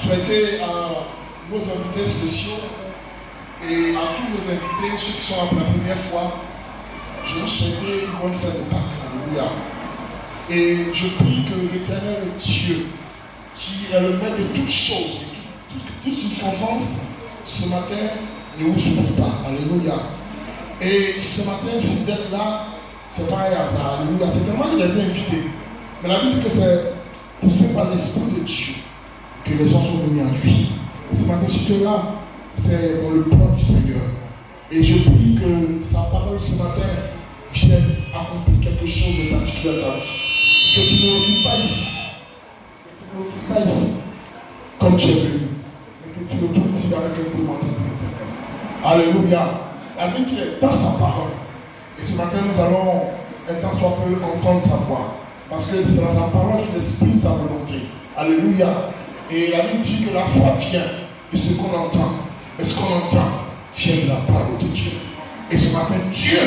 souhaiter à nos invités spéciaux et à tous nos invités, ceux qui sont là pour la première fois, je vous souhaite une bonne fête de Pâques. Alléluia. Et je prie que l'Éternel Dieu, qui est le maître de toutes choses, toute circonstance, ce matin, ne vous souffre pas. Alléluia. Et ce matin, si vous êtes là, c'est pas un hasard. Alléluia. C'est tellement qu'il a été invité. Mais la Bible dit que c'est poussé par l'Esprit de Dieu que les gens sont venus à lui. Et ce matin, si tu es là, c'est dans le plan du Seigneur. Et je prie que sa parole ce matin vienne accomplir quelque chose de particulier à ta vie. Que tu ne retournes pas ici. Que tu ne retournes pas ici comme tu es venu. Mais que tu retournes ici avec un peu mental de l'Éternel. Alléluia. La Bible qui est dans sa parole. Et ce matin, nous allons un temps soit peu entendre sa voix. Parce que c'est dans sa parole qu'il exprime sa volonté. Alléluia. Et la Bible dit que la foi vient de ce qu'on entend. Mais ce qu'on entend vient de la parole de Dieu. Et ce matin, Dieu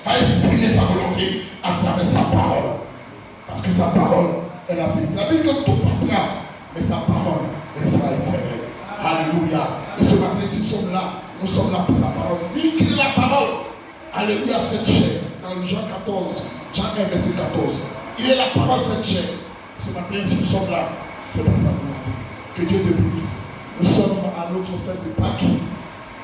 va exprimer sa volonté à travers sa parole. Parce que sa parole est la vérité. La Bible dit que tout passera, mais sa parole restera éternelle. Alléluia. Et ce matin, si nous sommes là pour sa parole. Dis qu'il est la parole. Alléluia, fait chair. Dans Jean 14, Jean 1, verset 14. Il est la parole faite chair. Ce matin, si nous sommes là, c'est par sa volonté. Que Dieu te bénisse. Nous sommes à notre fête de Pâques.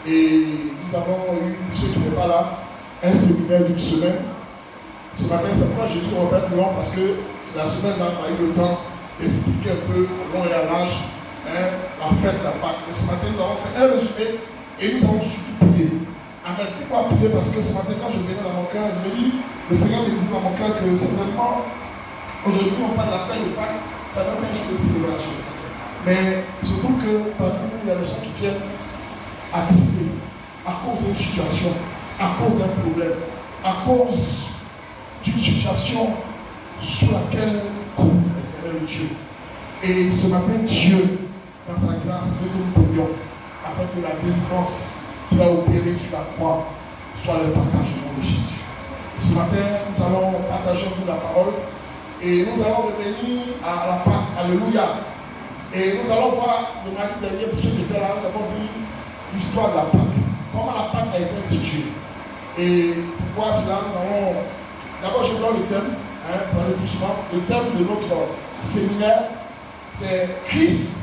Et nous avons eu, ceux qui n'étaient pas là, un séminaire d'une semaine. Ce matin, c'est pourquoi j'ai dit on va être long parce que c'est la semaine où on a eu le temps d'expliquer un peu long et à large la fête de la Pâques. Et ce matin, nous avons fait un résumé et nous avons surtout prié. Amen. Pourquoi prier? Parce que ce matin, quand je venais dans mon cœur, je me dis, le Seigneur me disait dans mon cœur que certainement, aujourd'hui, on parle de la fête de Pâques, ça va être un jour de célébration. Mais je trouve que parmi nous, il y a des gens qui viennent attrister à cause d'une situation, à cause d'un problème, à cause d'une situation sur laquelle court l'éternel Dieu. Et ce matin, Dieu, dans sa grâce, veut que nous prions afin que la délivrance qu'il a opérée sur la croix soit le partage au nom de Jésus. Ce matin, nous allons partager un peu la parole et nous allons revenir à la Pâque. Alléluia. Et nous allons voir le mardi dernier, pour ceux qui étaient là, nous avons vu l'histoire de la Pâque. Comment la Pâque a été instituée. Et pour voir cela, nous allons. D'abord, je donne le thème, pour aller doucement. Le thème de notre séminaire, c'est Christ,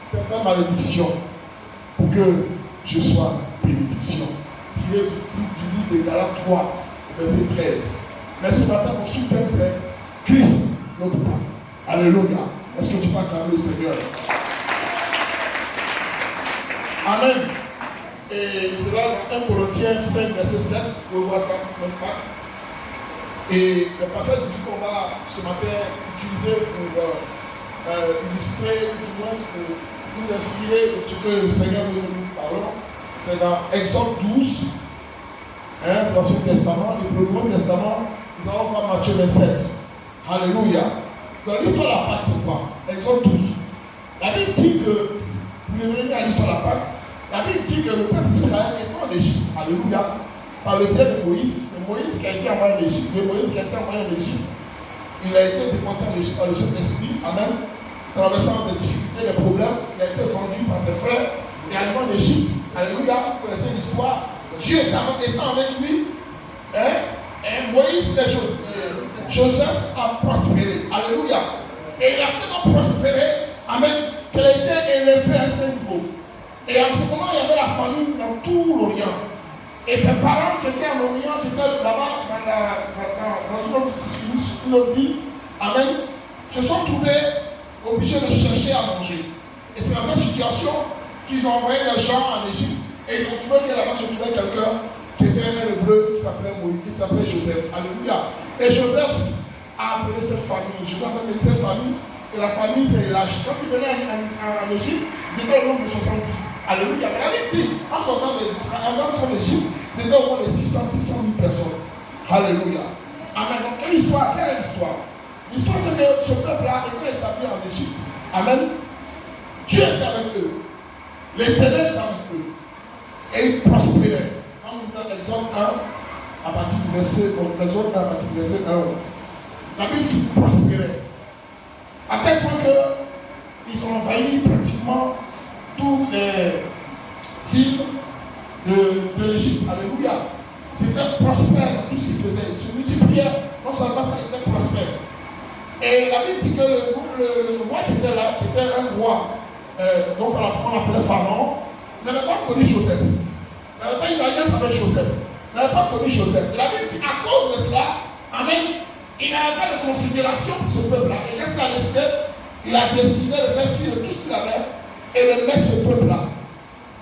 c'est faire malédiction pour que je sois bénédiction. Tiré du livre de Galates 3, verset 13. Mais ce matin, mon sous-thème, c'est Christ, notre Pâque. Alléluia. Est-ce que tu peux acclamer le Seigneur? Amen. Et c'est là dans 1 Corinthiens 5, verset 7, vous voyez ça, c'est Pâques. Et le passage qu'on va ce matin utiliser pour illustrer, ou du moins pour nous inspirer de ce que le Seigneur veut nous parler, c'est dans Exode 12, pour l'Ancien Testament, et pour le Nouveau Testament, nous allons voir Matthieu 27. Alléluia. Dans l'histoire de la Pâque, c'est quoi? Exode 12. La Bible dit que, pour revenir à l'histoire de la Pâque, la Bible dit que le peuple d'Israël est en Égypte. Alléluia. Par le biais de Moïse. C'est Moïse qui a été envoyé en Égypte. Mais Moïse qui a été envoyé en Égypte, il a été déporté en Égypte par le Saint-Esprit. Amen. Traversant des difficultés, des problèmes. Il a été vendu par ses frères. Et arrivé en Égypte. Alléluia. Vous connaissez l'histoire. Dieu étant avec lui. Et Moïs et Joseph a prospéré. Alléluia. Et il a tellement prospéré. Amen. Qu'il a été élevé à ce niveau. Et en ce moment, il y avait la famine dans tout l'Orient. Et ses parents qui étaient en Orient, qui étaient là-bas dans une autre ville, amen, se sont trouvés obligés de chercher à manger. Et c'est dans cette situation qu'ils ont envoyé les gens en Égypte. Et ils ont trouvé que là-bas se trouvait quelqu'un qui était un hébreu qui s'appelait Moïse, qui s'appelait Joseph. Alléluia. Et Joseph a appelé cette famille. Joseph a appelé cette famille. Et la famille, c'est l'âge. Quand ils venaient en Égypte, ils étaient au nombre de 70. Alléluia. Mais la Bible dit, en sortant d'Égypte, ils étaient au moins de 600 000 personnes. Alléluia. Amen. Donc, quelle histoire? Quelle est l'histoire? L'histoire, c'est que ce peuple-là était établi en Égypte. Amen. Dieu était avec eux. L'Éternel était avec eux. Et ils prospéraient. Quand nous lisons Exode 1, à partir du verset 1, la Bible dit qu'ils prospéraient. À tel point qu'ils ont envahi pratiquement tous les villes de l'Égypte. Alléluia. C'était prospère dans tout ce qu'il faisait. Il se multipliait. Non seulement ça était prospère. Et la Bible dit que le roi qui était là, qui était un roi, donc on appelait Pharaon, n'avait pas connu Joseph. N'avait pas une alliance avec Joseph. N'avait pas connu Joseph. Et la Bible dit, à cause de cela, amen, il n'avait pas de considération pour ce peuple-là. Et qu'est-ce qu'il a décidé? Il a décidé de faire fi de tout ce qu'il avait et de mettre ce peuple-là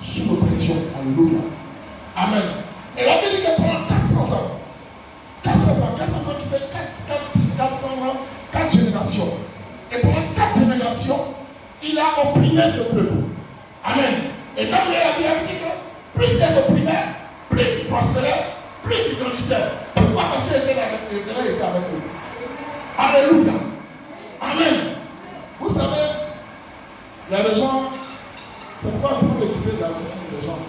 sous l'oppression. Alléluia. Amen. Et la Bible dit que pendant 400 ans, 400 ans qui fait 400 ans, 4 générations. Et pendant 4 générations, il a opprimé ce peuple. Amen. Et quand il a dit, que plus il les opprimait, plus il prospérait, plus il grandissait. Pourquoi? Parce qu'il était avec eux. Était avec eux. Alléluia. Amen. Vous savez, il y a des gens, c'est pourquoi il faut t'occuper de la vie des gens.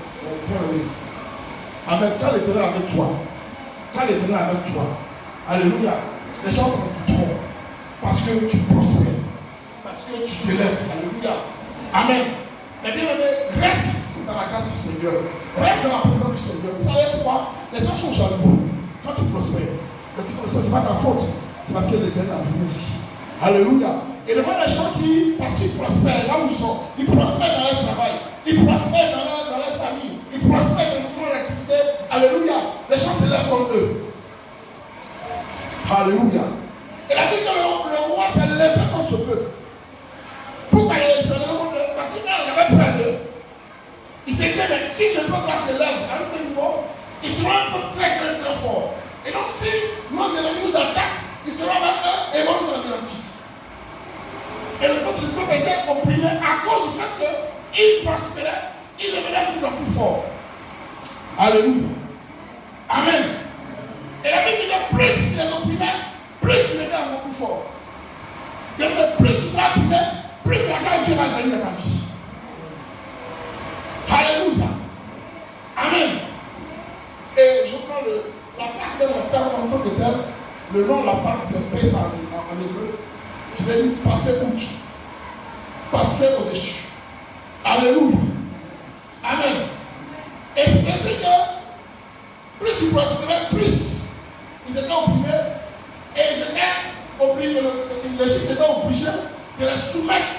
Amen. Quand l'Éternel est avec toi, alléluia, les gens t'en foutront. Parce que tu prospères. Parce que tu t'élèves. Alléluia. Amen. Mais bien aimé, reste dans la grâce du Seigneur. Reste dans la présence du Seigneur. Vous savez pourquoi? Les gens sont jaloux. Quand tu prospères, mais tu prospères, ce n'est pas ta faute. C'est parce que l'Éternel a venu ici. Alléluia. Et devant les gens qui, parce qu'ils prospèrent là où ils sont, ils prospèrent dans leur travail, ils prospèrent dans leur famille, ils prospèrent dans leur activité. Alléluia. Les gens se lèvent comme eux. Alléluia. Et la Bible dit que le roi s'est levé contre ce peuple. Pourquoi il s'est levé contre eux? Parce qu'il avait peur d'eux. Il s'est dit, mais si ce peuple-là se lève à ce niveau, ils seront un peu très fort. Et donc si nos ennemis nous attaquent, ils seront avec eux et vont nous anéantir. Et le peuple était opprimé à cause du fait qu'il prospérait, il devenait de plus en plus fort. Alléluia. Amen. Et la Bible dit que plus il les opprimait, plus il était encore plus fort. Mais plus tu seras opprimé, plus la grâce de Dieu va gagner dans ta vie. Alléluia. Amen. Et je prends la Pâque de mon terme en tant que tel. Le nom de la Pâque, c'est Pessah en hébreu. Qui veut dire passer outre. Passer au-dessus. Alléluia. Amen. Et c'est ainsi que plus ils prospéraient, plus ils étaient opprimés. Et ils étaient obligés, l'Égypte était obligé de les soumettre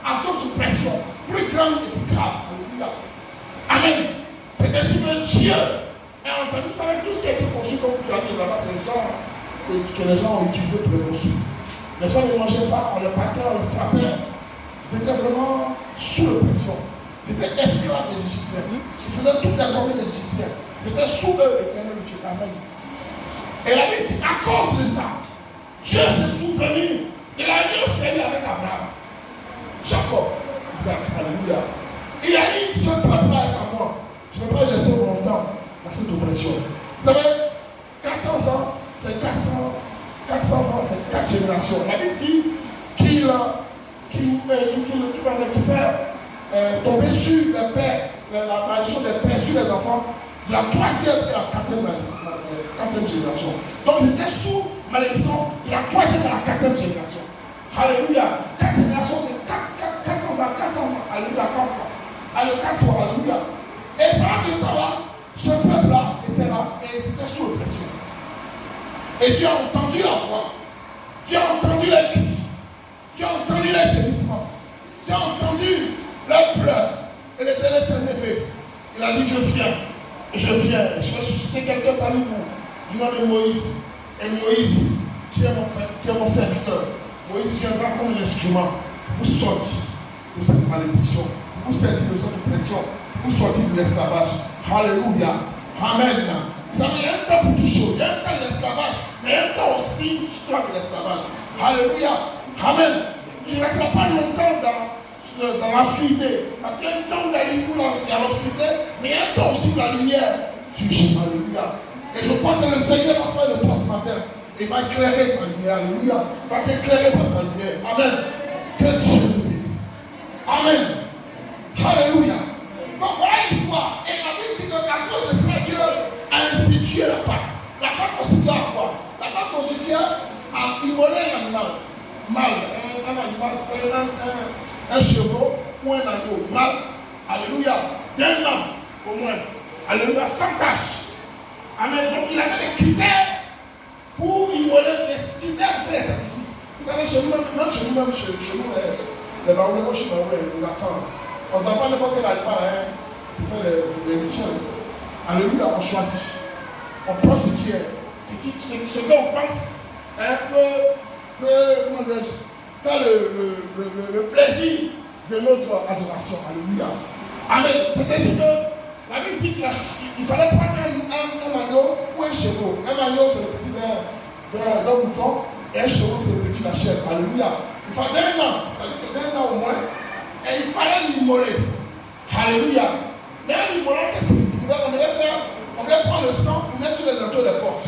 à d'autres oppressions plus grandes et plus graves. Alléluia. Amen. C'est ainsi que Dieu a entendu. Vous savez, tout ce qui a été conçu comme pyramide là-bas, c'est les gens que les gens ont utilisé pour les construire. Les gens ne mangeaient pas, on les battait, on les frappait. C'était vraiment sous l'oppression. C'était esclaves des Égyptiens. Ils faisaient toutes les journées des Égyptiens. C'était sous eux, l'Éternel Dieu. Amen. Et la Bible dit, à cause de ça, Dieu s'est souvenu de l'alliance qu'il a eu avec Abraham, Jacob, Isaac. Alléluia. Il a dit, ce peuple-là est à moi. Je ne vais pas le laisser longtemps dans cette oppression. Vous savez, 400 ans, c'est 400 ans, c'est 4 générations. La Bible dit qu'il fait tomber sur les pères, la malédiction des pères sur les enfants de la 3e et la 4e génération. Donc ils étaient sous malédiction de la 3e et la 4e génération. Alléluia. 4 générations, c'est 400 ans. Alléluia, 4 fois. Allez, 4 fois, alléluia. Et pendant ce temps-là, ce peuple-là était là et c'était sous l'oppression. Et tu as entendu la voix, tu as entendu les cris, tu as entendu les gémissements, tu as entendu leurs pleurs. Et l'Éternel s'est levé. Il a dit, je viens, je vais susciter quelqu'un parmi vous, du nom de Moïse. Et Moïse, qui est mon frère, qui est mon serviteur, Moïse viendra comme un instrument pour vous sortir de cette malédiction, pour vous sortir de cette oppression, pour vous sortir de l'esclavage. Alléluia. Amen. Vous savez, il y a un temps pour tout chose. Il y a un temps de l'esclavage, mais il y a un temps aussi de l'esclavage. Alléluia. Amen. Tu ne resteras pas longtemps dans l'obscurité. Parce qu'il y a un temps où il y a l'obscurité, mais il y a un temps aussi de la lumière. Alléluia. Et je crois que le Seigneur va faire de toi ce matin. Il va éclairer ta lumière. Alléluia. Il va t'éclairer par sa lumière. Amen. Que Dieu nous bénisse. Amen. Alléluia. Donc voilà l'histoire. Et la Bible dit qu'à cause de cela, Dieu a institué la Pâque. La Pâque constitue à quoi? La Pâque constitue à immoler l'animal. Mâle. Un animal, c'est un chevreau ou un agneau. Mâle Alléluia. D'un an, au moins. Alléluia, sans tâche. Amen. Donc il avait des critères pour immoler, des critères pour faire les sacrifices. Vous savez, chez nous, même chez nous, les Baoulés, moi je suis Baoulé, les Akans. On ne donne pas n'importe quel aliment pour faire les rituels. Alléluia, on choisit. On prend ce qui est, ce qu'on pense comment dirais-je, faire le plaisir de notre adoration. Alléluia. Amen. C'est ainsi que la Bible dit qu'il fallait prendre un agneau ou un chevreau. Un agneau, c'est le petit d'un mouton, et un chevreau, c'est le petit de la chèvre. Alléluia. Il fallait d'un an, c'est-à-dire que d'un an au moins, et il fallait l'immoler. Alléluia. Mais un immolant, qu'est-ce qu'il faisait? On devait prendre le sang pour mettre sur les linteaux des portes.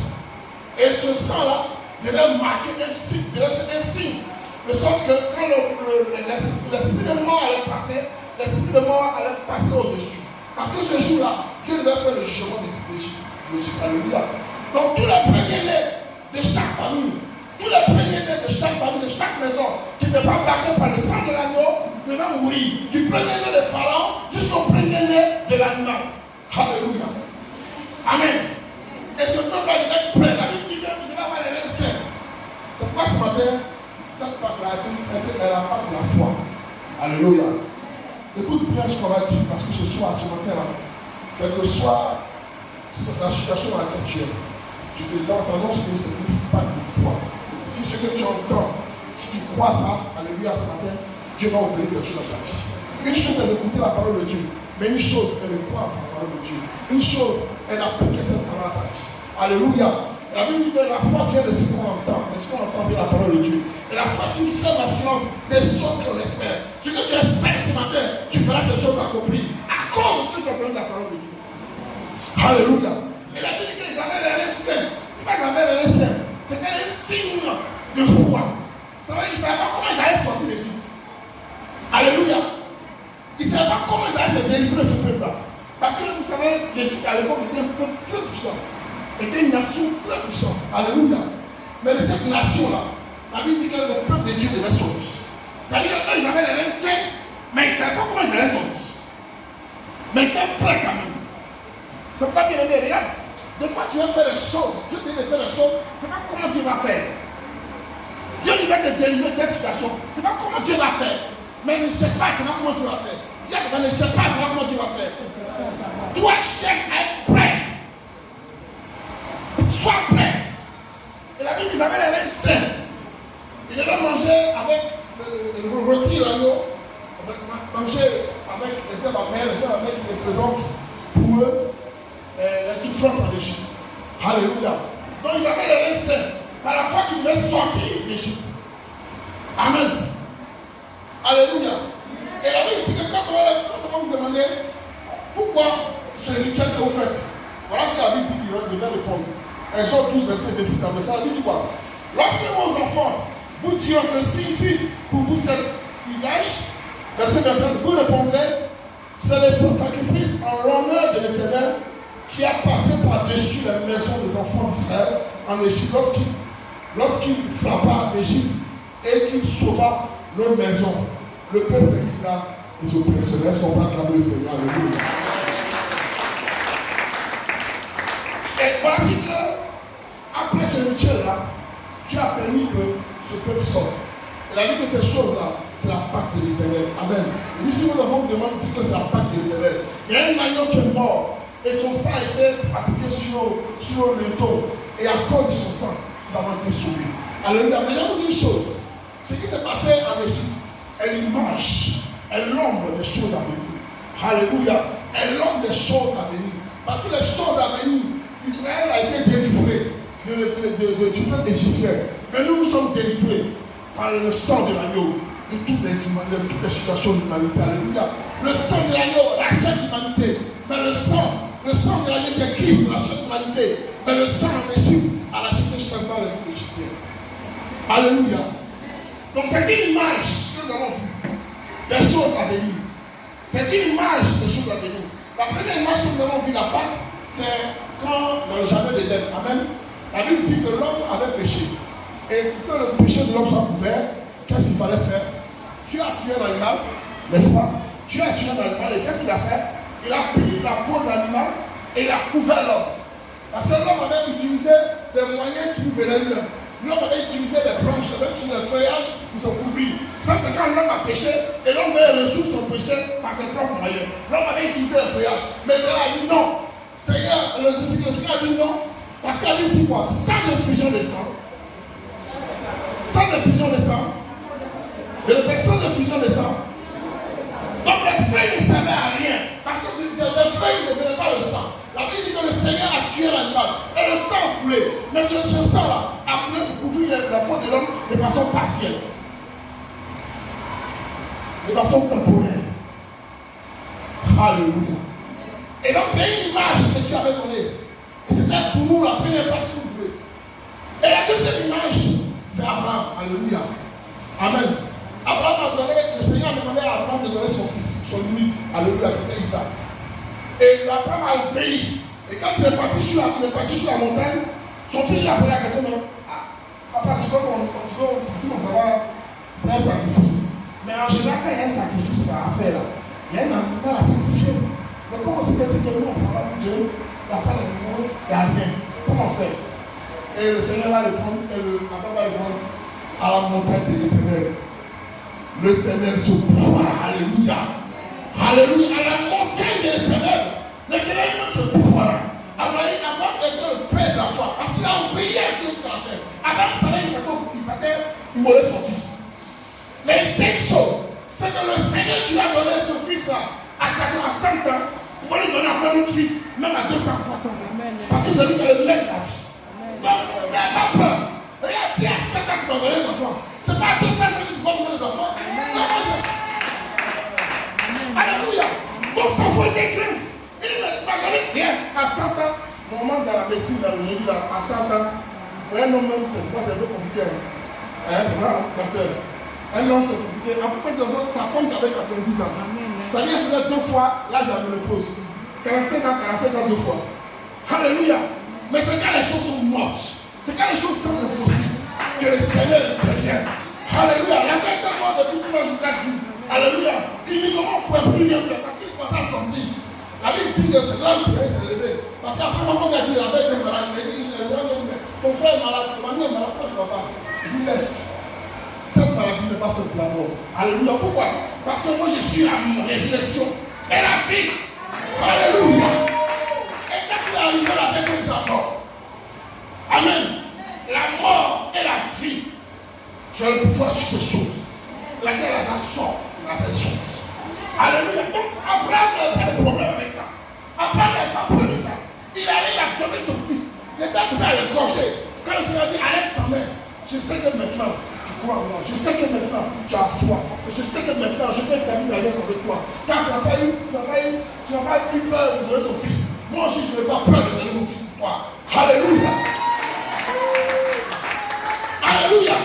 Et ce sang-là devait marquer un signe, devait faire un signe. De sorte que quand l'esprit de mort allait passer, l'esprit de mort allait passer au-dessus. Parce que ce jour-là, Dieu devait faire le jugement de l'Égypte. Alléluia. Donc tous les premiers-nés de chaque famille, tous les premiers-nés de chaque famille, de chaque maison, qui ne pas marqués par le sang de l'agneau, devaient mourir. Du premier-né de Pharaon jusqu'au premier-né de l'animal. Alléluia. Amen. Et ce peuple-là devait être prêt. La Bible dit qu'il devait avoir les reins sains. C'est pourquoi ce matin, cette Pâque-là est la Pâque de la foi. Alléluia. Écoute bien ce qu'on va dire, parce que ce soir, ce matin, quelle que soit la situation dans laquelle tu es, je te t'annonce que c'est une Pâque de foi. Si ce que tu entends, si tu crois ça, alléluia, ce matin, Dieu va opérer quelque chose dans ta vie. Une chose est d'écouter la parole de Dieu. Mais une chose est de croire à la parole de Dieu. Une chose est d'appliquer cette parole à sa vie. Alléluia. La Bible dit que la foi vient de ce qu'on entend. Mais ce qu'on entend vient de la parole de Dieu. Et la foi est une ferme assurance des choses qu'on espère. Ce que tu espères ce matin, tu feras ces choses accomplies. À cause de ce que tu entends de la parole de Dieu. Alléluia. Et la Bible dit qu'ils avaient les reins saints. Pourquoi ils avaient les reins saints? C'était un signe de foi. Ça veut dire qu'ils ne savaient pas comment ils allaient sortir des sites. Alléluia. Ils ne savaient pas comment ils allaient se délivrer de ce peuple-là. Parce que vous savez, l'Égypte à l'époque était un peuple très puissant. Était une nation très puissante. Alléluia. Mais de cette nation-là, la Bible dit que le peuple de Dieu devait sortir. C'est-à-dire qu'ils avaient les reins saints, mais ils ne savaient pas comment ils allaient sortir. Mais ils étaient prêts quand même. C'est pourquoi bien aimé, regarde. Des fois tu veux faire des choses, Dieu te dit de faire des choses, c'est pas comment tu vas faire. Dieu lui va te délivrer de cette situation, c'est pas comment tu vas faire. Mais ne cherche pas, c'est pas comment tu vas faire. Dieu ne cherche pas, c'est pas comment tu vas faire. Toi, cherche à être prêt. Sois prêt. Et la Bible, ils avaient les reins sains. Ils devaient manger avec le rôti, l'agneau, manger avec les herbes amères qui représentent pour eux les souffrances en Égypte. Alléluia. Donc ils avaient les reins sains. Par la foi qu'ils devaient sortir d'Égypte. Amen. Alléluia. Et la Bible dit que quand on vous demandez pourquoi ce rituel que vous faites, voilà ce que la Bible dit qu'il devait répondre. Exode 12, verset 26 à verset. La Bible dit quoi? Lorsque vos enfants vous diront que signifie pour vous cet usage, verset 27, vous répondrez, c'est le faux sacrifice en l'honneur de l'Éternel qui a passé par-dessus la maison des enfants d'Israël en Égypte lorsqu'il frappa l'Égypte et qu'il sauva nos maisons. Le peuple s'inclina et s'oppressait. Est-ce qu'on peut acclamer le Seigneur? Alléluia. Et voici que, après ce rituel-là, Dieu a permis que ce peuple sorte. Et la vie de ces choses-là, c'est la Pâque de l'Éternel. Amen. Et ici, nous avons demandé que c'est la Pâque de l'Éternel. Il y a un agneau qui est mort et son sang a été appliqué sur le dos. Et à cause de son sang, nous avons été sauvés. Alléluia. Mais il y a une chose. Ce qui s'est passé en Égypte est l'image, est l'ombre des choses à venir. Alléluia. Est l'ombre des choses à venir. Parce que les choses à venir, Israël a été délivré du peuple égyptien. Mais nous sommes délivrés par le sang de l'agneau de toutes les situations de l'humanité. Alléluia. Le sang de l'agneau rachète l'humanité. Mais le sang de l'agneau de Christ rachète l'humanité. Mais le sang en Égypte a racheté seulement les peuples égyptiens. Alléluia. Donc c'est une image que nous avons vue des choses à venir. C'est une image des choses à venir. La première image que nous avons vue la Pâque, c'est quand dans le jardin d'Éden. Amen. La Bible dit que l'homme avait péché. Et pour que le péché de l'homme soit couvert, qu'est-ce qu'il fallait faire? Tu as tué un animal, n'est-ce pas? Dieu a tué un animal et qu'est-ce qu'il a fait? Il a pris la peau de l'animal et il a couvert l'homme. Parce que l'homme avait utilisé des moyens qui venaient de l'homme. L'homme avait utilisé des branches, même sur le feuillage pour se couvrir. Ça, c'est quand l'homme a péché et l'homme veut résoudre son péché par ses propres moyens. L'homme avait utilisé le feuillage. Mais Dieu a dit non. Seigneur, le Seigneur a dit non. Parce qu'il a dit quoi? Sans effusion de sang. Sans effusion de sang. Et le sans effusion de sang. Donc les feuilles ne servaient à rien. Parce que les feuilles ne venaient pas le sang. La Bible dit que le Seigneur a tué l'animal. Et le sang a coulé. Mais ce sang-là a coulé pour couvrir la faute de l'homme de façon partielle. De façon temporaire. Alléluia. Et donc c'est une image que tu avais donnée. C'était pour nous la première personne que vous voulez. Et la deuxième image, c'est Abraham. Alléluia. Amen. Abraham a donné, le Seigneur a demandé à Abraham de donner son fils, son unique. Alléluia, qui était Isaac. Et Abraham a obéi. Et quand il est parti sur la montagne, son fils lui a posé la question, papa, tu veux qu'on s'en va faire un sacrifice. Mais en général, quand il y a un sacrifice à faire là, il y a un animal à sacrifier. Mais comment se fait-il que nous on s'en va pour Dieu? Il n'y a pas d'animal, il n'y a rien. Comment faire? Et le Seigneur va répondre, et Abraham va répondre à la montagne de l'Éternel. L'Éternel se pouvoir. Alléluia. Alléluia. À la montagne de l'Éternel. L'Éternel même se pouvoir. Abraham était le père de la foi. Parce qu'il a obéi à Dieu ce qu'il a fait. Abraham savait qu'il partait immoler son fils. Mais il sait une chose. C'est que le Seigneur qui a donné son fils là, à 100 ans, il va lui donner encore un autre fils, même à 200, 300 ans. Parce que c'est lui qui est le maître de la vie. Donc, n'ayez pas peur. Regarde, si à 7 ans tu vas donner un enfant, c'est pas à 200 ans que tu vas donner les enfants. Alléluia. Donc, ça faut être crainte. Il dit, mais tu vas donner rien. À 100 ans, normalement dans la médecine, dans le milieu, à 100 ans, pour un homme même, c'est un peu compliqué. C'est vrai, docteur. Un homme, c'est compliqué. En fait, sa femme qui avait 90 ans. Ça lui faisait 2 fois l'âge de la ménopause. 45 ans 2 fois. Alléluia. Mais c'est quand les choses sont mortes. C'est quand les choses sont impossibles que l'Éternel intervient. Alléluia. La fête est morte depuis 3 jours, 4 jours. Alléluia. Cliniquement, on ne pouvait plus rien faire parce qu'il commençait à sentir. La Bible dit que c'est là où il s'est levé. Parce qu'après, quand on a dit la fête est malade, il a dit, ton frère est malade, ton mari est malade, pourquoi tu ne vas pas? Je lui laisse. Cette maladie n'est pas faite pour la mort. Alléluia. Pourquoi? Parce que moi je suis la résurrection et la vie. Alléluia. Et quand il est arrivé, la fête est sa mort. Amen. La mort et la vie. Tu as le pouvoir sur ces choses. La terre a sort dans ces choses. Alléluia. Donc Abraham n'a pas de problème avec ça. Abraham n'a pas peur de ça. Il allait la donner son fils. Il était prêt à le gorger. Quand le Seigneur dit arrête ta main, je sais que maintenant tu crois en moi. Je sais que maintenant tu as foi. Je sais que maintenant je peux terminer la guerre avec toi. Car tu n'as pas eu peur de donner ton fils. Moi aussi je n'ai pas peur de donner mon fils pour toi. Alléluia. Alléluia.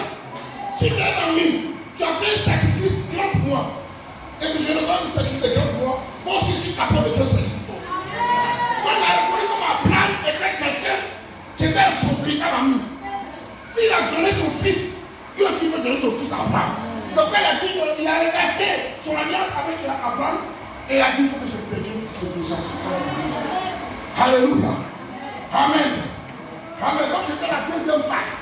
Si tu es un ami, tu as fait un sacrifice grand pour moi. Et que je ne donne un sacrifice grand pour moi. Moi aussi je suis capable de faire ça pour toi. Moi je l'ai reconnu comme Abraham était quelqu'un qui était son véritable ami. S'il a donné son fils, lui aussi peut donner son fils à Abraham. Son père a dit qu'il a regardé son alliance avec Abraham et il a dit il faut que je devienne de son frère. Alléluia. Amen. Amen. Donc c'était la deuxième Pâque.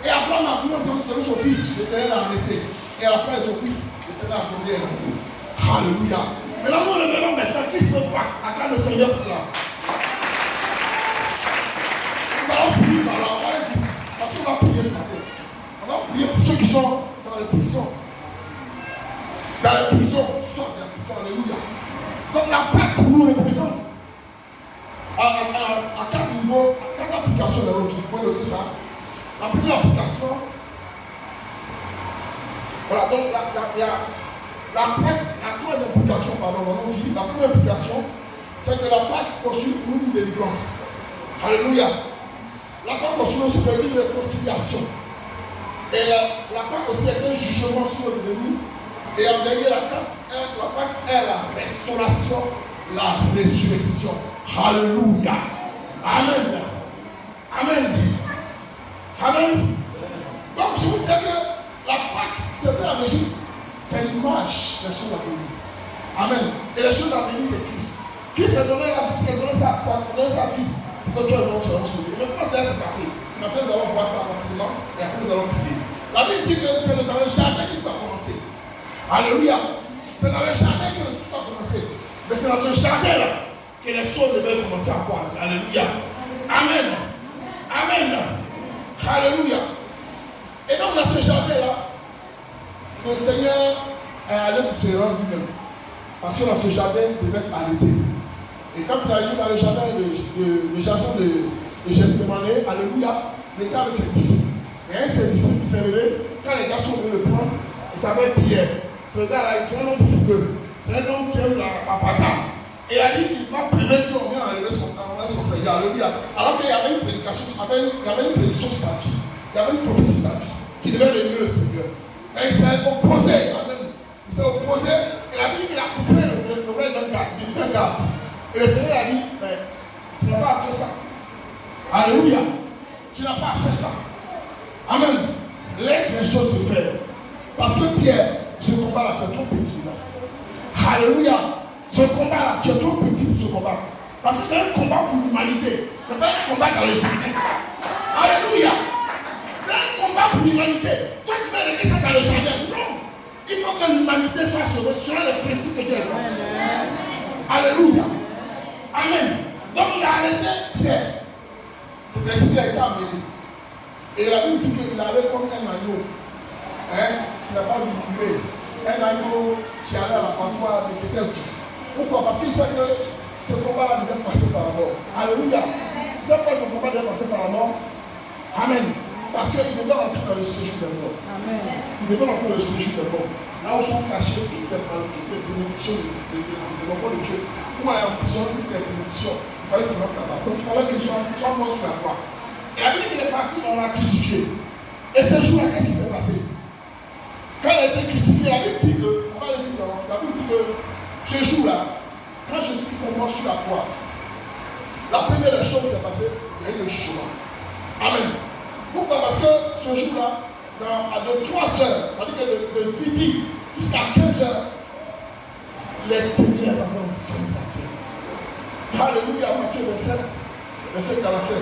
Et Abraham a voulu donner son fils, l'Éternel a arrêté. Et après son fils, l'Éternel a donné un enfant. Alléluia. Maintenant nous revenons maintenant qui se Pâque à quand le Seigneur pour cela. Nous allons finir dans la parole vite. Parce qu'on va prier ce matin. On va prier pour ceux qui sont dans les prisons. Dans les prisons, sortent des prisons, alléluia. Donc la Pâque pour nous représente à 4 niveaux, à 4 applications dans nos vies. Vous pouvez noter ça. La première application, voilà, donc il y a la Pâque a 3 implications dans nos vies. La première application, c'est que la Pâque poursuit pour nous une délivrance. Alléluia. La Pâque aussi nous permet une réconciliation. Et la Pâque aussi est un jugement sur nos ennemis. Et en dernier, la Pâque est la restauration, la résurrection. Alléluia. Amen. Amen. Amen. Donc je vous dis que la Pâque qui se fait en Égypte, c'est l'image des choses à venir. Amen. Et les choses à venir, c'est Christ. Christ a donné sa vie pour que tout le monde soit sauvé. Mais comment cela s'est passé? Ce matin, nous allons voir ça rapidement et après nous allons prier. La Bible dit que c'est dans le jardin qu'il doit commencer. Alléluia. C'est dans le jardin que tout doit commencer. Mais c'est dans ce jardin-là que les choses devaient commencer à croire. Alléluia. Amen. Amen. Alléluia. Et donc dans ce jardin-là, le Seigneur est allé pour se rendre lui-même. Parce que dans ce jardin, il devait être arrêté. Et quand il est arrivé dans le jardin de Jason de Gethsémane, alléluia, les gars avec ses disciples. Et un de ses disciples qui s'est levé, quand les gars sont venus le prendre, il s'appelle Pierre. Ce gars-là, c'est un homme fougueux. C'est un homme qui aime la bagarre. Et il a dit, il va permettre qu'on vienne enlever son Seigneur. Alléluia. Alors qu'il y avait une prédication, il y avait une prédiction sur sa vie. Il y avait une prophétie sur sa vie qui devait réunir le Seigneur. Et il s'est opposé. Amen. Il s'est opposé. Et la Bible, il a coupé le vrai d'un garde. Et le Seigneur a dit, mais tu n'as pas fait ça. Alléluia. Tu n'as pas fait ça. Amen. Laisse les choses se faire. Parce que Pierre, ce combat-là, tu es trop petit là. Alléluia. Ce combat-là, tu es trop petit pour ce combat. Parce que c'est un combat pour l'humanité. Ce n'est pas un combat dans le jardin. Alléluia. C'est un combat pour l'humanité. Toi, tu vas régler ça dans le jardin. Non. Il faut que l'humanité soit sauvée selon les principes que Dieu a donné. Alléluia. Amen. Donc il a arrêté Pierre. Cet esprit a été amené. Et la Bible dit qu'il allait comme un agneau. Qui n'a pas voulu. Un agneau qui allait à la patrouille et qui était tout. Pourquoi? Parce qu'il sait que ce combat-là devait passer par la mort. Alléluia. C'est pas que le combat devait passer par la mort. Amen. Parce qu'il devait rentrer dans le séjour des morts. Il devait rentrer dans le séjour des morts. Là où sont cachés toutes les bénédictions des enfants de Dieu. Où est en prison toutes les bénédictions. Il fallait qu'il rentre là-bas. Donc il fallait qu'il soit mort sur la croix. Et la Bible qu'il est parti, on l'a crucifié. Et ce jour-là, qu'est-ce qui s'est passé? Quand il a été crucifié, la Bible dit que, la Bible dit que ce jour-là, quand Jésus-Christ est mort sur la croix, la première des choses qui s'est passée, il y a eu le jugement. Amen. Pourquoi? Parce que ce jour-là, à de 3 heures, c'est-à-dire que de midi jusqu'à 15 heures, les ténèbres avaient envahi la terre. Alléluia, Matthieu 27, verset 47.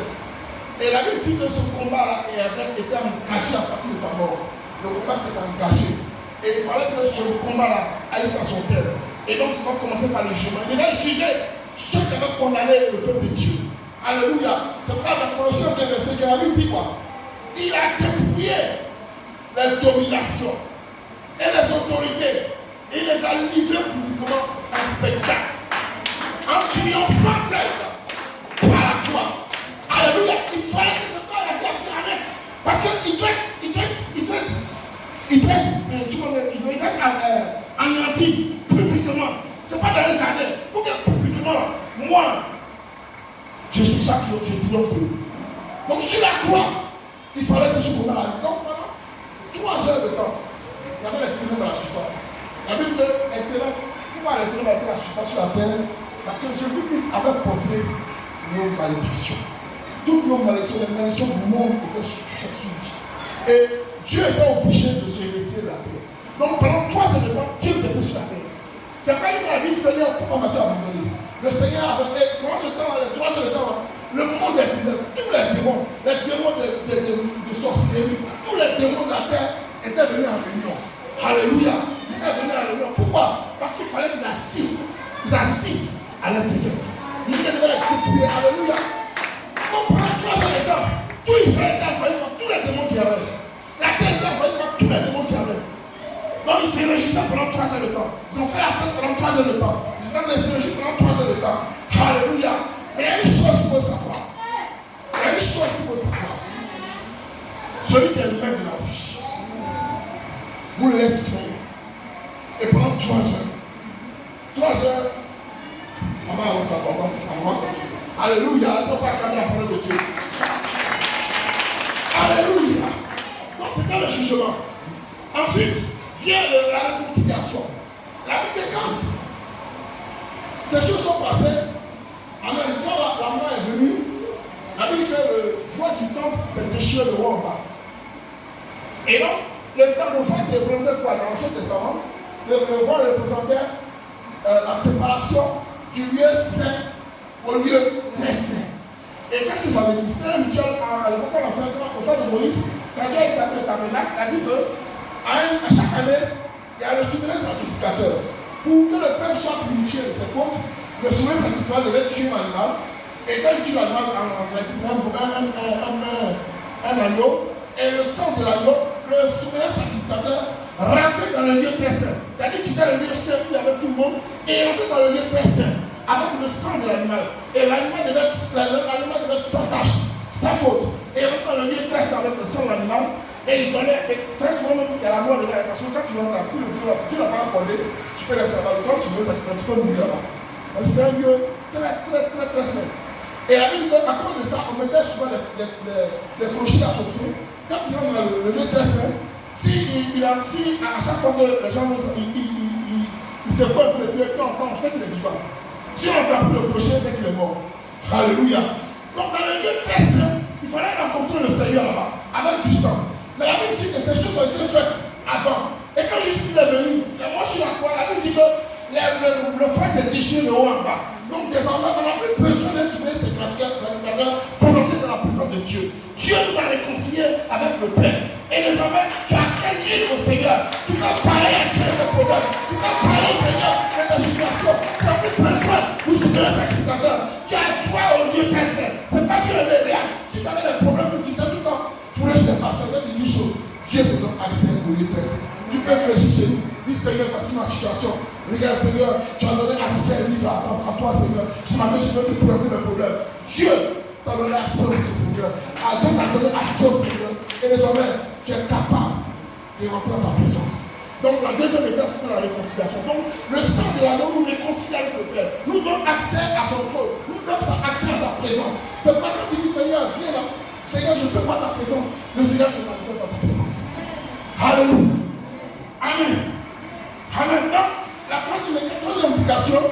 Et la Bible dit que ce combat-là avait été engagé à partir de sa mort. Le combat s'est engagé. Et il fallait que ce combat-là aille à son terme. Et donc, ça va commencer par le jugement. Il va juger ceux qui avaient condamné le peuple de Dieu. Alléluia. C'est pas dans Colossiens 1 verset que la Bible dit quoi? Il a dépouillé les dominations et les autorités. Il les a livrées publiquement en spectacle. En triomphant par la croix. Alléluia. Il fallait que ce corps a été arrête. Parce qu'il doit être anéanti publiquement. Ce n'est pas dans un jardin. Il faut que publiquement, moi, je suis ça que je triomphe de lui. Donc sur la croix, il fallait que ce combat arrive. Donc pendant 3 heures de temps, il y avait les ténèbres à la surface. La Bible dit que les ténèbres, pourquoi les ténèbres étaient à la surface sur la terre? Parce que Jésus-Christ avait porté nos malédictions. Toutes nos malédictions, les malédictions du monde étaient sur lui. Et Dieu était obligé de se retirer de la terre. Donc pendant 3 heures de temps, Dieu était sur la terre. C'est pas lui qui a dit, Seigneur, pourquoi m'as-tu abandonné? Le Seigneur avait, pendant ce temps, les 3 heures de temps, le monde des ténèbres, tous les démons de sorcellerie, tous les démons de la terre étaient venus en réunion. Alléluia. Ils étaient venus en réunion. Pourquoi? Parce qu'il fallait qu'ils assistent. Ils assistent à la défaite. Ils devaient les dépouiller. Alléluia. Donc pendant 3 heures de temps, tout Israël était envahi par tous les démons qu'il y avait. La terre était envahie par tous les démons qu'il y avait. Donc ils se réjouissaient pendant 3 heures de temps. Ils ont fait la fête pendant 3 heures de temps. Ils étaient dans les réjouis pendant 3 heures de temps. Alléluia. Mais il y a une chose qu'il faut savoir. Il y a une chose qu'il faut savoir. Celui qui est le maître de la vie vous laisse faire. Et pendant 3 heures. 3 heures. On va avancer, on va continuer. Alléluia. Est-ce qu'on peut acclamer la parole de Dieu? Alléluia. Donc c'était le jugement. Ensuite vient la réconciliation. La Bible est quand ces choses sont passées. Amen. Quand la mort est venue, la Bible dit que le voile du temple s'est déchiré de haut en bas. Et donc, le voile qui représentait quoi? Dans l'Ancien Testament, le voile représentait la séparation du lieu saint au lieu très saint. Et qu'est-ce que ça veut dire? C'est un rituel à l'époque on a fait au temps de Moïse, quand Dieu a établi le tabernacle, il a dit que à chaque année, il y a le souverain sacrificateur. Pour que le peuple soit purifié de ses fautes, le souverain sacrificateur devait tuer un animal. Et quand il tue l'animal, en réalité, c'est un agneau. Et le sang de l'agneau, le souverain sacrificateur rentrait dans le lieu très saint. C'est-à-dire qu'il était le lieu saint où il y avait tout le monde. Et il rentrait dans le lieu très saint avec le sang de l'animal. Et l'animal devait sans tache, sans faute. Et il rentrait dans le lieu très saint avec le sang de l'animal. Et il donnait, c'est souvent même qu'il y a la mort dedans. Parce que quand tu rentres là, si tu n'as pas accordé, tu peux rester là-bas. Le temps souverain sacrificateur, tu peux mourir là-bas. Parce que c'était un lieu très saint. Et à cause de ça, on mettait souvent des clochers à son pied. Quand il rentre dans le lieu très saint, si à chaque fois que les gens il se voit un peu les pieds, on sait qu'il est vivant. Si on n'a plus le clocher, c'est qu'il est mort. Alléluia. Donc dans le lieu très saint, il fallait rencontrer le Seigneur là-bas, avec du sang. Mais la Bible dit que ces choses ont été faites avant. Et quand Jésus est venu, moi je suis à quoi? La Bible dit que le frère s'est déchiré de haut en bas. Donc désormais, on n'a plus besoin de soumettre ces sacrificateurs pour entrer dans la présence de Dieu. Dieu nous a réconciliés avec le Père. Et désormais, tu as accès libre au Seigneur. Tu peux parler à Dieu de problèmes. Tu peux parler au Seigneur de tes situations. Tu n'as plus besoin de soumettre les sacrificateurs. Tu as toi au lieu très saint. C'est pas bien le réel. Si tu avais des problèmes, tu t'es tout le temps fourré chez tes pasteurs, tu dis une chose. Dieu te donne accès au lieu très saint. Tu peux réfléchir chez lui. Dis Seigneur, voici ma situation. Regarde Seigneur, tu as donné accès libre à toi Seigneur. Ce matin, je veux te présenter mes problèmes. Dieu t'a donné accès au Seigneur. Dieu t'a donné accès au Seigneur. Et désormais, tu es capable de rentrer dans sa présence. Donc la deuxième étape, c'est la réconciliation. Donc le sang de l'agneau nous réconcilie avec le Père. Nous donne accès à son trône. Nous donne accès à sa présence. C'est pas quand tu dis Seigneur, viens là. Seigneur, je ne veux pas ta présence. Le Seigneur se manifeste par sa présence. Alléluia. Amen. Amen. Donc, la troisième implication,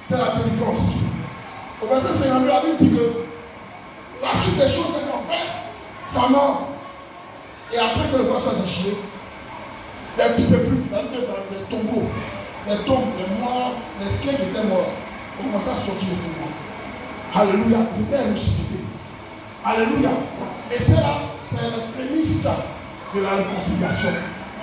c'est la délivrance. Au verset 52, la Bible dit que la suite des choses, c'est qu'en fait, sa mort. Et après que le corps soit déchiré, les sépulcres, les tombeaux, les tombes, les morts, les siens qui étaient morts, ont commencé à sortir de tombeaux. Alléluia. Ils étaient ressuscités. Alléluia. Et c'est là, c'est la prémisse de la réconciliation.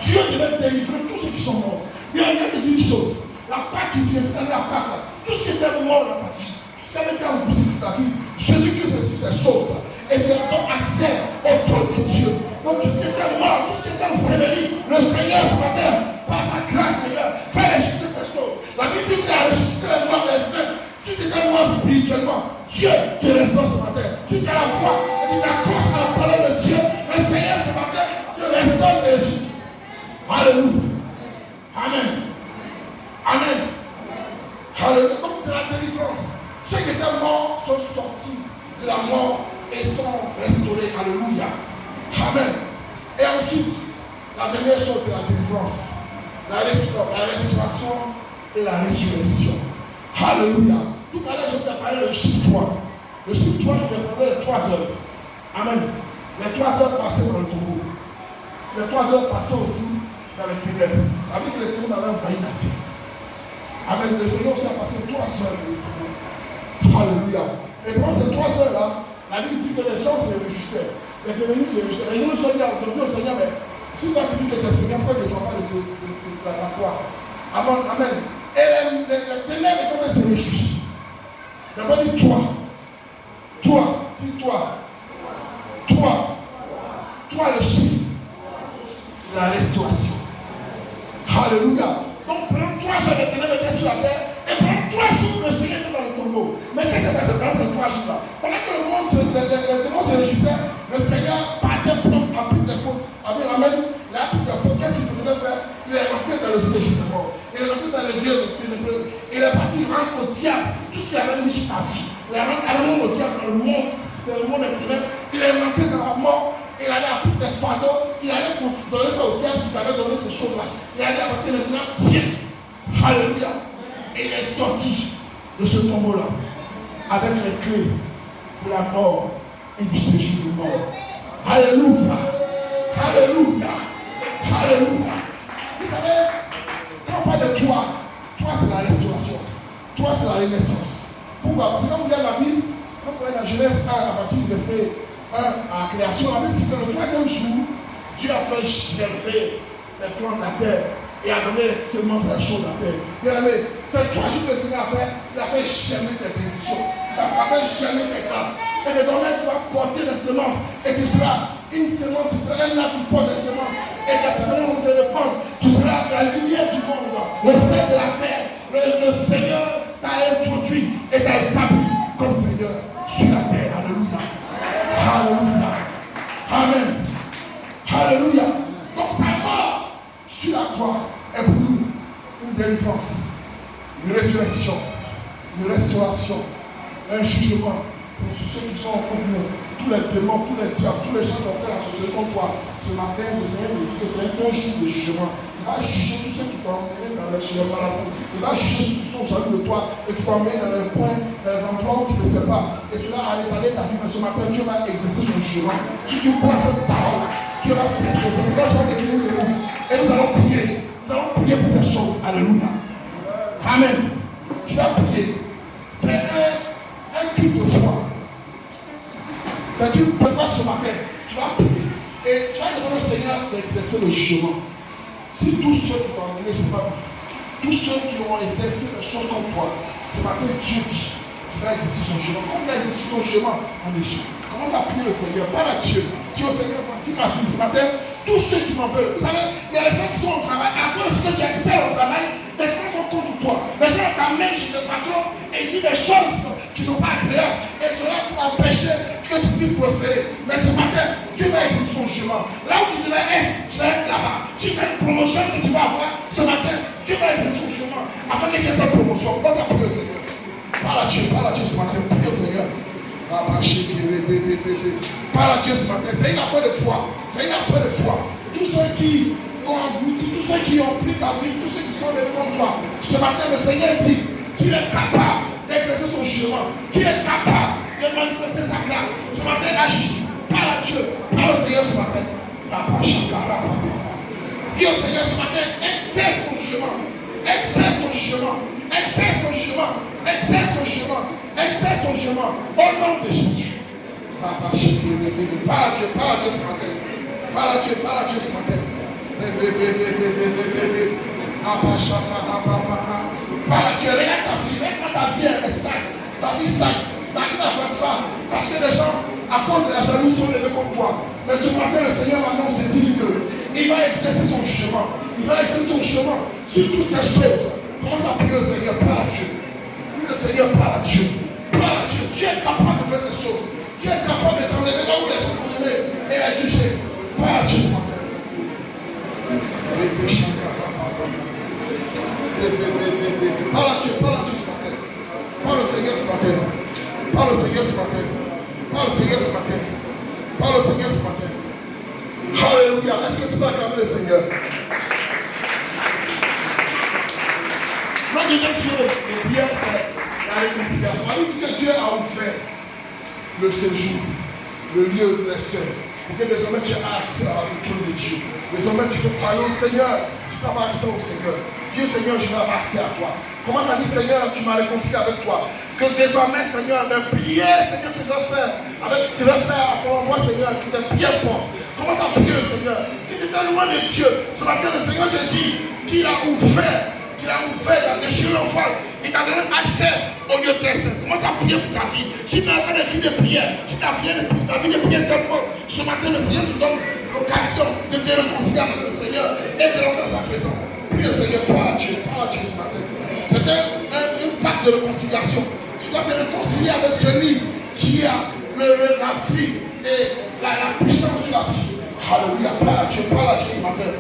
Dieu devait délivrer tous ceux qui sont morts. Il a dit une chose. La Pâque qui vient, c'est la Pâque. Tout ce qui était mort dans ta vie, tout ce qui avait été embouti dans ta vie, Jésus-Christ est sur ces choses. Et bien, donne accès au trône de Dieu. Donc, tout ce qui était mort, tout ce qui était enseveli, le Seigneur ce matin, par sa grâce, Seigneur, fait ressusciter ces choses. La Bible dit qu'il a ressuscité les morts, les saints. Si tu es mort spirituellement, Dieu te restaure ce matin. Si tu as la foi et tu t'accroches à la parole de Dieu, le Seigneur ce matin te restaure et ressuscite. Alléluia. Amen. Amen. Alléluia. Donc c'est la délivrance. Ceux qui étaient morts sont sortis de la mort et sont restaurés. Alléluia. Amen. Et ensuite, la dernière chose, c'est la délivrance. La restauration et la résurrection. Alléluia. Tout à l'heure, je vous ai parlé du chiffre 3. Le chiffre 3, je vais les 3 heures. Amen. Les 3 heures passées dans le tombeau. Les 3 heures passées aussi dans les ténèbres. Avec les ténèbres avaient envahi la terre. Avec le Seigneur aussi a passé 3 heures dans le tombeau. Alléluia. Et pendant ces 3 heures-là, la Bible dit que les gens se réjouissaient. Les ennemis se réjouissaient. Les gens se disaient aujourd'hui au Seigneur, mais si toi tu dis que tu es Seigneur, pourquoi ne descends pas de la croix? Amen. Amen. Et les ténèbres étaient en train de se réjouir. D'abord dit toi, le chiffre de la restauration. Alléluia. Donc pendant 3 jours, les ténèbres étaient sur la terre, et pendant 3 jours, le Seigneur était dans le tombeau. Mais qu'est-ce qui s'est passé pendant ces 3 jours-là? Pendant que les démons se réjouissaient, le Seigneur partait prendre à plus des fautes. Amen. Il a pris des fautes. Qu'est-ce qu'il devait faire? Il est rentré dans le séjour de mort. Il est rentré dans le lieu de ténébreux. Il est parti rendre au diable tout ce qu'il avait mis sur ta vie. Il est rentré au diable dans le monde des ténèbres. Il est rentré dans la mort. Il allait apporter des fardeaux. Il allait donner ça au diable qui t'avait donné ces choses-là. Il allait apporter maintenant, tiens. Alléluia. Et il est sorti de ce tombeau-là avec les clés de la mort et du séjour de mort. Alléluia. Alléluia. Alléluia. Vous savez, quand on parle de toi c'est la restauration. renaissance. Pourquoi? Parce que quand vous regardez la Bible, quand vous regardez la Genèse 1, à partir du verset 1 à la création, la Bible dit que le troisième jour, Dieu a fait germer les plantes de la terre et a donné les semences à la chose de la terre. Bien aimé, c'est le 3 jours que le Seigneur a fait, il a fait germer tes bénédictions, il a fait germer tes grâces. Et désormais, tu vas porter des semences et tu seras une semence, tu seras un arbre qui porte des semences et tes semences vont se répandre. Tu seras la lumière du monde, le sel de la terre. Le Seigneur t'a introduit et t'a établi comme Seigneur sur la terre. Alléluia. Alléluia. Amen. Alléluia. Donc sa mort sur la croix est pour nous une délivrance, une résurrection, une restauration, un jugement pour tous ceux qui sont en communion, tous les démons, tous les diables, tous les gens qui ont fait la société contre toi. Ce matin, le Seigneur me dit que c'est un jour de jugement. Il va juger tous ceux qui t'ont emmené dans les chemins malades. Il va juger ceux qui sont jaloux de toi et qui t'ont emmené dans les coins, dans les endroits où tu ne sais pas. Et cela a réparé ta vie. Mais ce matin, Dieu va exercer son jugement. Si tu crois cette parole, Dieu va faire ces choses. Donc, tu vas devenir de nous. Et nous allons prier. Nous allons prier pour ces choses. Alléluia. Amen. Tu vas prier. C'est un cri de foi. C'est une préparation ce matin. Tu vas prier. Et tu vas demander au Seigneur d'exercer le jugement. Si tous ceux qui t'ont emmené, je ne sais pas, tous ceux qui ont exercé les choses comme toi, ce matin, Dieu dit qu'il va exercer son jugement. Comme il a exercé son jugement en Égypte. Commence à prier le Seigneur. Parle à Dieu. Dis au Seigneur, voici ma vie ce matin. Tous ceux qui m'en veulent. Vous savez, il y a les gens qui sont au travail. À cause que tu excelles au travail, les gens sont contre toi. Les gens t'amènent chez le patron et disent des choses qui ne sont pas agréables. Et cela pour empêcher que tu puisses prospérer. Mais ce matin, Dieu va exercer son chemin. Là où tu devais être, tu vas être là-bas. Si c'est une promotion que tu vas avoir, ce matin, Dieu va exercer son chemin. Afin que tu aies cette promotion. Pense à prier au Seigneur. Parle à Dieu ce matin. Prie au Seigneur. Parle à Dieu ce matin. C'est une affaire de foi. C'est une affaire de foi. Tous ceux qui ont abouti, tous ceux qui ont pris ta vie, tous ceux qui sont venus contre toi, ce matin, le Seigneur dit qu'il est capable d'exercer son chemin, qu'il est capable de manifester sa grâce. Ce matin, agis. Parle à Dieu. Parle au Seigneur ce matin. Dis au Seigneur ce matin, exerce ton chemin. Exerce ton chemin. Exerce ton chemin. Exerce ton chemin. Exerce ton chemin. Au nom de Jésus. Parle à Dieu. Parle à Dieu ce matin. Parle à Dieu ce matin. Parle à Dieu, regarde ta vie, elle stagne. Ta vie stagne. Ta vie n'avance pas. Parce que les gens, à cause de la jalousie, sont levés contre toi. Mais ce matin, le Seigneur annonce et dit qu'il va exercer son chemin. Il va exercer son chemin sur toutes ces choses. Commence à prier le Seigneur, parle à Dieu. Prie le Seigneur, parle à Dieu. Parle à Dieu. Dieu est capable de faire ces choses. Dieu est capable de t'enlever là où les gens sont levés et les juger. Parle à Dieu ce matin. Parle à Dieu ce matin. Parle au Seigneur ce matin. Parle au Seigneur ce matin. Parle au Seigneur ce matin. Parle au Seigneur ce matin. Alléluia. Est-ce que tu peux acclamer le Seigneur? Notre deuxième chose de prière, c'est la réconciliation. On dit que Dieu a ouvert le séjour, le lieu de l'essai. Pour que désormais tu aies accès à la trône de Dieu. Désormais tu peux parler au Seigneur. Tu peux avoir accès au Seigneur. Dis au Seigneur, je vais avoir accès à toi. Commence à dire, Seigneur, tu m'as réconcilié avec toi. Que désormais, Seigneur, les prières, Seigneur, que je vais faire à ton endroit, Seigneur, que ces prières portent. Commence à prier le Seigneur. Si tu es loin de Dieu, ce matin, le Seigneur te dit qu'il a ouvert la déchirure l'enfant. Il t'a donné accès au lieu de l'essai. Commence à prier pour ta vie. Si tu n'as pas de vie de prière, si ta vie de prière est mort, ce matin, le Seigneur te donne l'occasion de te réconcilier avec le Seigneur et de rentrer dans sa présence. Prie le Seigneur, parle à Dieu ce matin. C'est une pacte de réconciliation. Tu dois te réconcilier avec celui qui a la vie et la puissance sur la vie. Alléluia, parle à Dieu ce matin.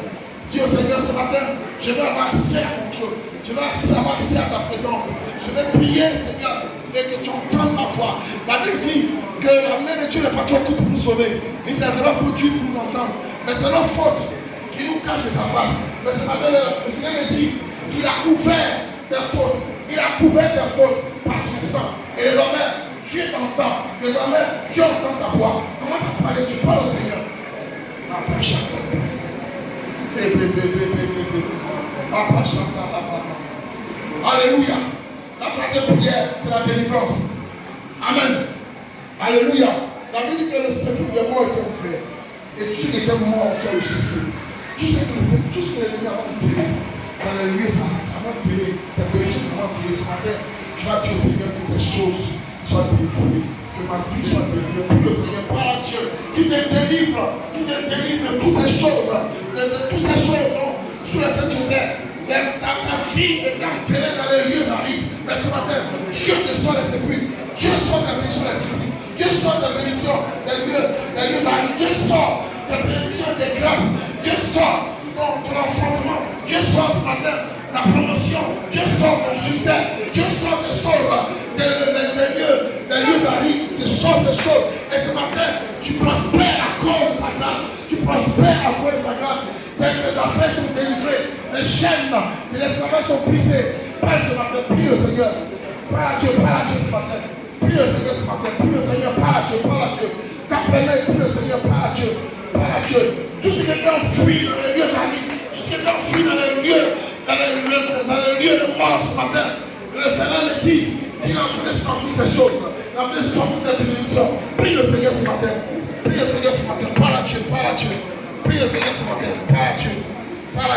Dis au Seigneur ce matin, je vais avoir accès à ton trône. Je vais avoir accès à ta présence. Je vais prier, Seigneur, et que tu entendes ma voix. La Bible dit que la main de Dieu n'est pas trop courte pour nous sauver. Il s'agira pour Dieu pour nous entendre. Mais c'est notre faute qui nous cache de sa face. Mais ce matin, le Seigneur me dit qu'il a couvert tes fautes. Il a couvert tes fautes par son sang. Et désormais, Dieu t'entend. Désormais, Dieu entend ta voix. Commence à parler, tu parles au Seigneur. Alléluia. La La troisième prière, c'est la délivrance. Amen. Alléluia. La Bible dit que le sepulcre des morts était ouvert. Et tous ceux qui étaient morts sont ressuscités. Tout ce que les lumières ont enterré dans les lieux, ça va enterrer. Ta bénédiction va enterrer ce matin. Tu vas dire au Seigneur que ces choses soient délivrées. Que ma vie soit délivrée. Prie le Seigneur, parle à Dieu. Qui te délivre de toutes ces choses. De toutes ces choses sur lesquelles tu es. Ta fille est enterrée dans les lieux arides. Mais ce matin, Dieu te sort des sépulcres. Dieu sort des bénédictions des sépulcres. Dieu sort des bénédictions des lieux arides. Dieu sort des bénédictions des grâces. Dieu sort ton enfantement. Dieu sort ce matin ta promotion. Dieu sort ton succès. Dieu sort des choses, des lieux arides. Dieu sort ces choses. Et ce matin, tu prospères à cause de sa grâce. Tu prospères à cause de sa grâce. Tes affaires sont délivrées. Les chaînes de l'esclavage sont brisées. Parle ce matin, prie le Seigneur. Parle à Dieu ce matin. Prie le Seigneur ce matin. Prie le Seigneur, parle à Dieu. T'appelles, prie le Seigneur, parle à Dieu. Tout ce qui est enfoui dans les lieux arides, tout ce qui est enfoui dans les lieux de mort ce matin, le Seigneur le dit, il est en train de sortir ces choses, il est en train de sortir des bénédictions. Prie le Seigneur ce matin, parle à Dieu. Prie le Seigneur ce matin, parle à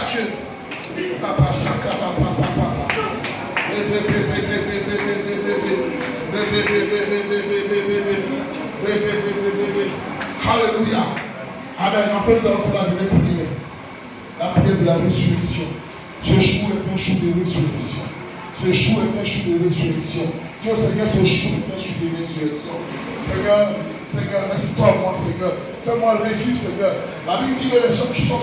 Dieu. Papa, Alléluia. Amen. Enfin, nous allons faire la dernière prière. La prière de la résurrection. Ce jour est un jour de résurrection. Dis au Seigneur, ce jour est un jour de résurrection. Seigneur, restaure-moi, Seigneur. Fais-moi revivre, Seigneur. La Bible dit que ceux qui sont en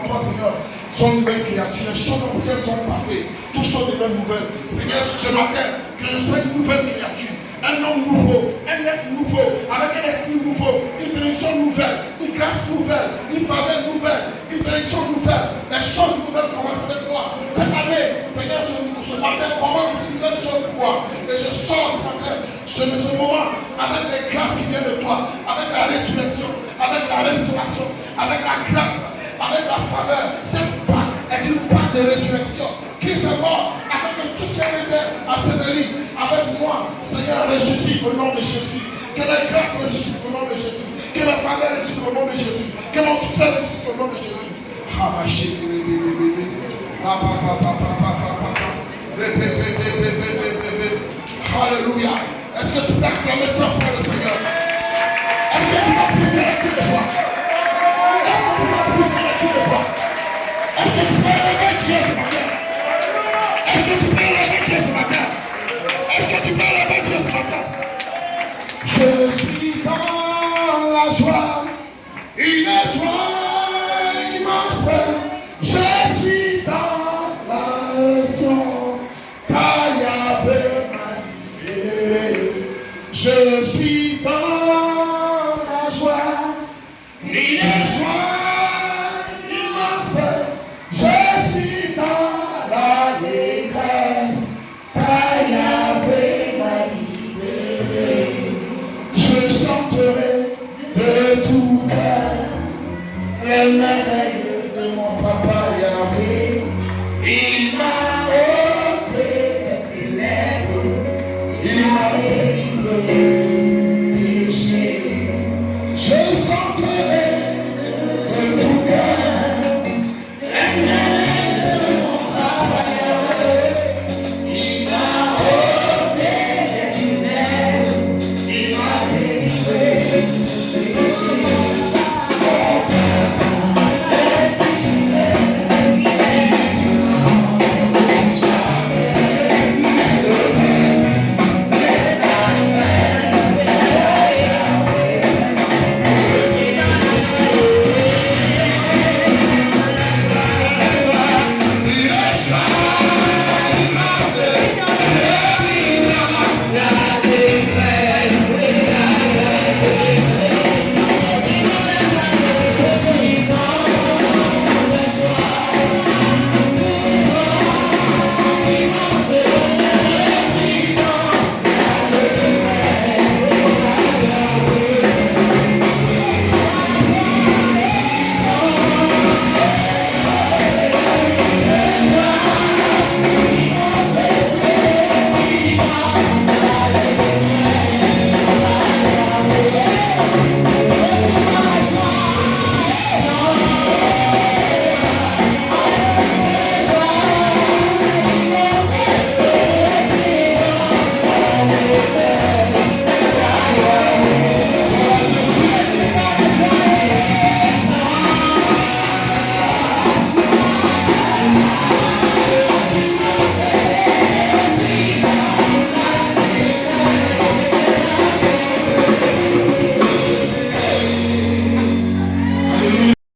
toi, Seigneur, sont une nouvelle créature. Les choses anciennes sont passées. Toutes choses deviennent nouvelles. Seigneur, ce matin, que je sois une nouvelle créature. Un homme nouveau, un être nouveau, avec un esprit nouveau, une bénédiction nouvelle, une grâce nouvelle, une faveur nouvelle, une bénédiction nouvelle. Les choses nouvelles commencent avec toi. Cette année, Seigneur, ce matin commence une nouvelle chose pour toi. Et je sors ce matin, ce moment, avec les grâces qui viennent de toi, avec la résurrection, avec la restauration, avec la grâce, avec la faveur. Cette Pâque est une Pâque de résurrection. Christ est mort afin que tout ce qui avait été asseveli avec moi, Seigneur, ressuscite au nom de Jésus. Que la grâce ressuscite au nom de Jésus. Que la faveur ressuscite au nom de Jésus. Que mon succès ressuscite au nom de Jésus. Alléluia. Est-ce que tu peux acclamer trois fois le Seigneur? Est-ce que tu vas pousser la cul de joie? Est-ce que tu vas pousser la cul de joie? Est-ce que tu peux élever Dieu ce matin? Est-ce que tu peux élever Dieu ce matin? Est-ce que tu peux élever Dieu ce matin? Je suis dans la joie, une joie immense. Je suis dans la raison, car Yahvé m'a libéré. Je suis dans la joie, une joie immense. Je suis dans la détresse, car Yahvé m'a libéré. Je chanterai de tout cœur les merveilles